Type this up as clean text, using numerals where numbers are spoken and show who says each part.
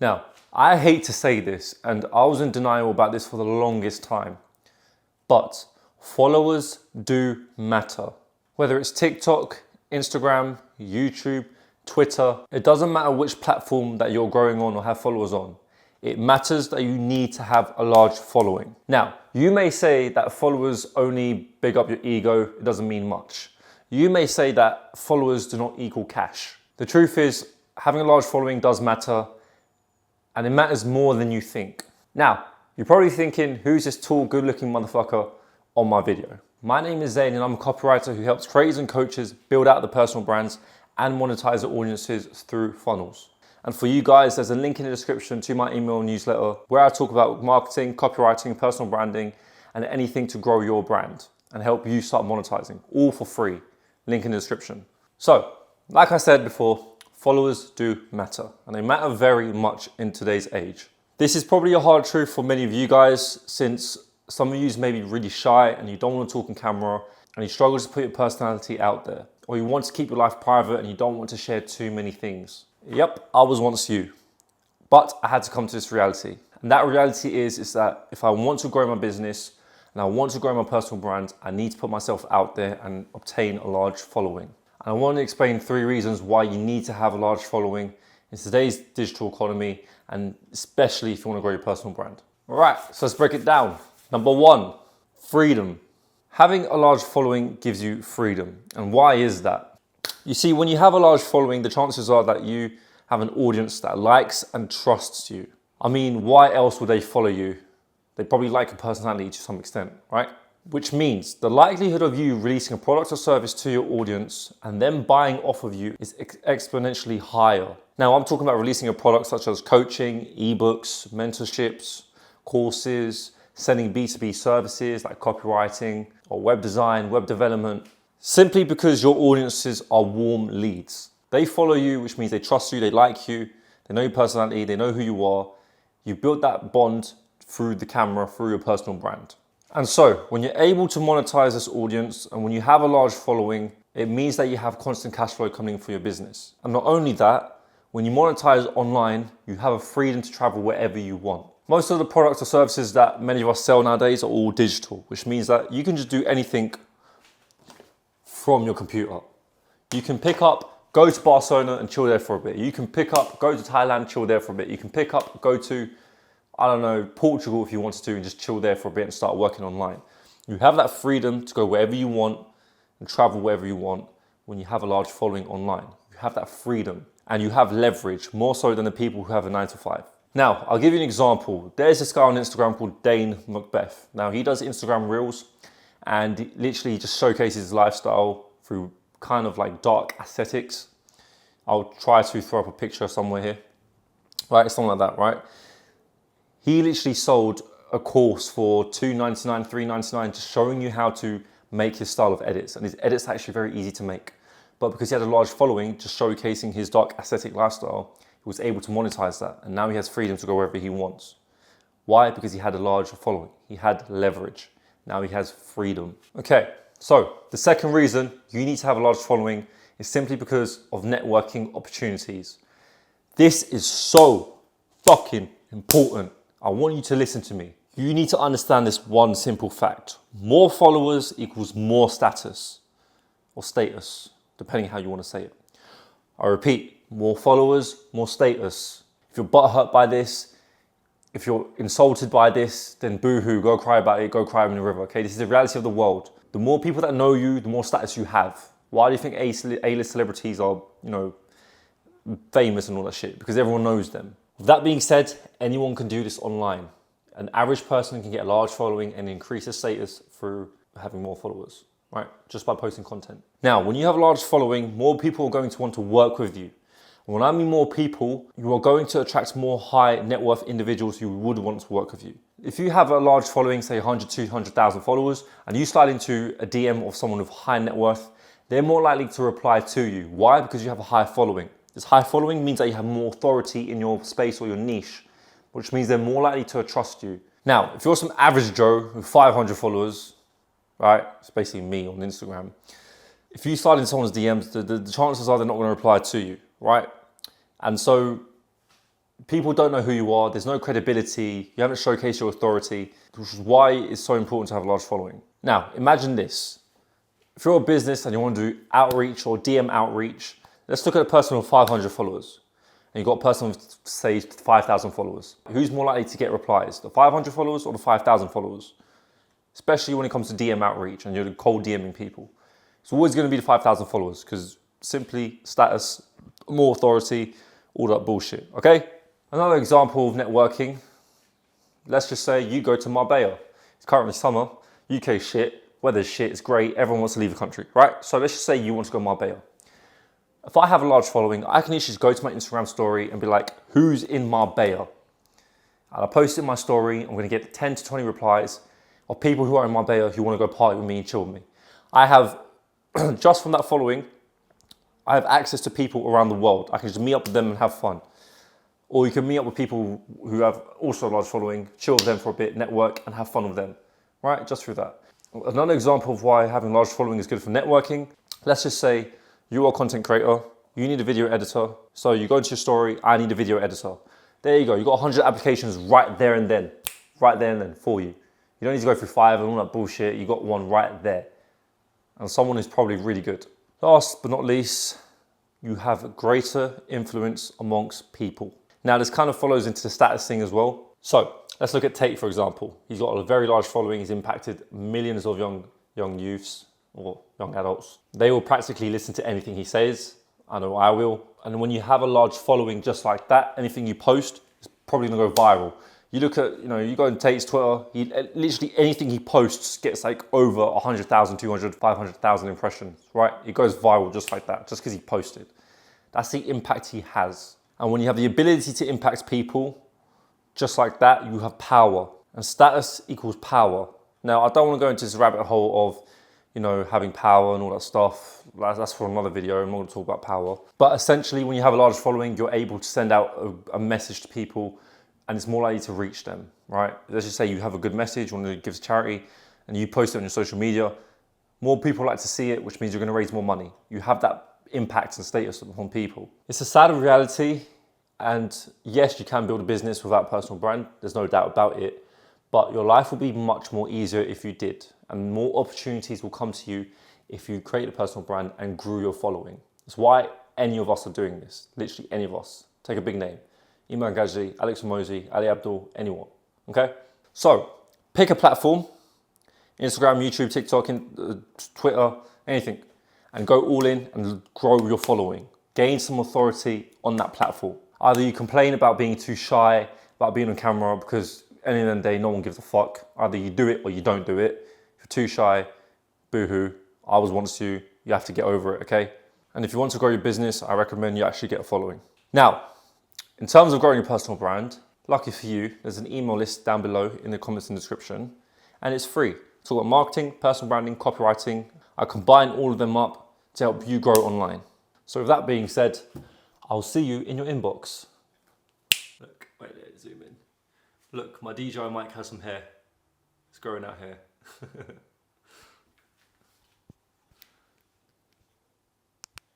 Speaker 1: Now, I hate to say this, and I was in denial about this for the longest time, but followers do matter. Whether it's TikTok, Instagram, YouTube, Twitter, it doesn't matter which platform that you're growing on or have followers on. It matters that you need to have a large following. Now, you may say that followers only big up your ego, it doesn't mean much. You may say that followers do not equal cash. The truth is, having a large following does matter, and it matters more than you think. Now, you're probably thinking, who's this tall, good-looking motherfucker on my video? My name is Zain, and I'm a copywriter who helps creators and coaches build out their personal brands and monetize their audiences through funnels. And for you guys, there's a link in the description to my email newsletter where I talk about marketing, copywriting, personal branding, and anything to grow your brand and help you start monetizing, all for free. Link in the description. So, like I said before, followers do matter, and they matter very much in today's age. This is probably a hard truth for many of you guys, since some of you may be really shy and you don't want to talk on camera and you struggle to put your personality out there, or you want to keep your life private and you don't want to share too many things. Yep, I was once you, but I had to come to this reality. And that reality is that if I want to grow my business and I want to grow my personal brand, I need to put myself out there and obtain a large following. And I want to explain 3 reasons why you need to have a large following in today's digital economy, and especially if you want to grow your personal brand. All right, so let's break it down. Number 1, freedom. Having a large following gives you freedom. And why is that? You see, when you have a large following, the chances are that you have an audience that likes and trusts you. I mean, why else would they follow you? They probably like your personality to some extent, right? Which means the likelihood of you releasing a product or service to your audience and them buying off of you is exponentially higher. Now, I'm talking about releasing a product such as coaching, ebooks, mentorships, courses, selling B2B services like copywriting or web design, web development, simply because your audiences are warm leads. They follow you, which means they trust you, they like you, they know your personality, they know who you are. You build that bond through the camera, through your personal brand. And so when you're able to monetize this audience and when you have a large following, it means that you have constant cash flow coming for your business. And not only that, when you monetize online, you have a freedom to travel wherever you want. Most of the products or services that many of us sell nowadays are all digital, which means that you can just do anything from your computer. You can pick up, go to Barcelona and chill there for a bit. You can pick up, go to Thailand, chill there for a bit. You can pick up, go to, I don't know, Portugal if you wanted to, and just chill there for a bit and start working online. You have that freedom to go wherever you want and travel wherever you want when you have a large following online. You have that freedom and you have leverage more so than the people who have a 9 to 5. Now, I'll give you an example. There's this guy on Instagram called Dane Macbeth. Now, he does Instagram Reels and literally just showcases his lifestyle through kind of like dark aesthetics. I'll try to throw up a picture somewhere here. Right, something like that, right? He literally sold a course for $2.99, $3.99, just showing you how to make his style of edits. And his edits are actually very easy to make. But because he had a large following, just showcasing his dark aesthetic lifestyle, he was able to monetize that. And now he has freedom to go wherever he wants. Why? Because he had a large following. He had leverage. Now he has freedom. Okay, so the second reason you need to have a large following is simply because of networking opportunities. This is so fucking important. I want you to listen to me. You need to understand this one simple fact. More followers equals more status, or status, depending how you want to say it. I repeat, more followers, more status. If you're butthurt by this, if you're insulted by this, then boo-hoo, go cry about it, go cry in the river, okay? This is the reality of the world. The more people that know you, the more status you have. Why do you think A-list celebrities are, famous and all that shit? Because everyone knows them. With that being said, anyone can do this online. An average person can get a large following and increase their status through having more followers, right? Just by posting content. Now, when you have a large following, more people are going to want to work with you. And when I mean more people, you are going to attract more high net worth individuals who would want to work with you. If you have a large following, say 100, 200,000 followers, and you slide into a DM of someone with high net worth, they're more likely to reply to you. Why? Because you have a high following. This high following means that you have more authority in your space or your niche, which means they're more likely to trust you. Now, if you're some average Joe with 500 followers, right? It's basically me on Instagram. If you slide into someone's DMs, the chances are they're not going to reply to you, right? And so People don't know who you are. There's no credibility. You haven't showcased your authority, which is why it's so important to have a large following. Now, imagine this. If you're a business and you want to do outreach or DM outreach, let's look at a person with 500 followers. And you've got a person with, say, 5,000 followers. Who's more likely to get replies, the 500 followers or the 5,000 followers? Especially when it comes to DM outreach and you're cold DMing people. It's always going to be the 5,000 followers because simply status, more authority, all that bullshit, okay? Another example of networking, let's just say you go to Marbella. It's currently summer, UK shit, weather's shit, it's great, everyone wants to leave the country, right? So let's just say you want to go to Marbella. If I have a large following, I can literally just go to my Instagram story and be like, who's in Marbella? And I post it in my story, I'm gonna get 10 to 20 replies of people who are in Marbella who wanna go party with me and chill with me. I have, just from that following, I have access to people around the world. I can just meet up with them and have fun. Or you can meet up with people who have also a large following, chill with them for a bit, network and have fun with them, right? Just through that. Another example of why having a large following is good for networking. Let's just say you are a content creator, you need a video editor. So you go into your story, I need a video editor. There you go, you got 100 applications right there and then for you. You don't need to go through 5 and all that bullshit, you got one right there. And someone who's probably really good. Last but not least, you have greater influence amongst people. Now this kind of follows into the status thing as well. So let's look at Tate, for example. He's got a very large following. He's impacted millions of young youths or young adults. They will practically listen to anything he says. I know I will. And when you have a large following just like that, anything you post is probably gonna go viral. You look at, you go on Tate's Twitter, literally anything he posts gets like over 100,000, 200, 500,000 impressions, right? It goes viral just like that, just because he posted. That's the impact he has. And when you have the ability to impact people, just like that, you have power. And status equals power. Now, I don't want to go into this rabbit hole of, having power and all that stuff. That's for another video. I'm not going to talk about power. But essentially, when you have a large following, you're able to send out a message to people and it's more likely to reach them, right? Let's just say you have a good message, you want to give to charity, and you post it on your social media. More people like to see it, which means you're going to raise more money. You have that impact and status upon people. It's a sad reality. And yes, you can build a business without a personal brand. There's no doubt about it. But your life will be much more easier if you did. And more opportunities will come to you if you create a personal brand and grew your following. That's why any of us are doing this. Literally any of us. Take a big name. Iman Gadzhi, Alex Hormozi, Ali Abdaal, anyone. Okay? So, pick a platform. Instagram, YouTube, TikTok, Twitter, anything. And go all in and grow your following. Gain some authority on that platform. Either you complain about being too shy, about being on camera, because at the end of the day, no one gives a fuck. Either you do it or you don't do it. If you're too shy, boo-hoo. I was once you have to get over it, okay? And if you want to grow your business, I recommend you actually get a following. Now, in terms of growing your personal brand, lucky for you, there's an email list down below in the comments and description, and it's free. It's all about marketing, personal branding, copywriting. I combine all of them up to help you grow online. So with that being said, I'll see you in your inbox. Look, wait there, zoom in. Look, my DJI mic has some hair. It's growing out here.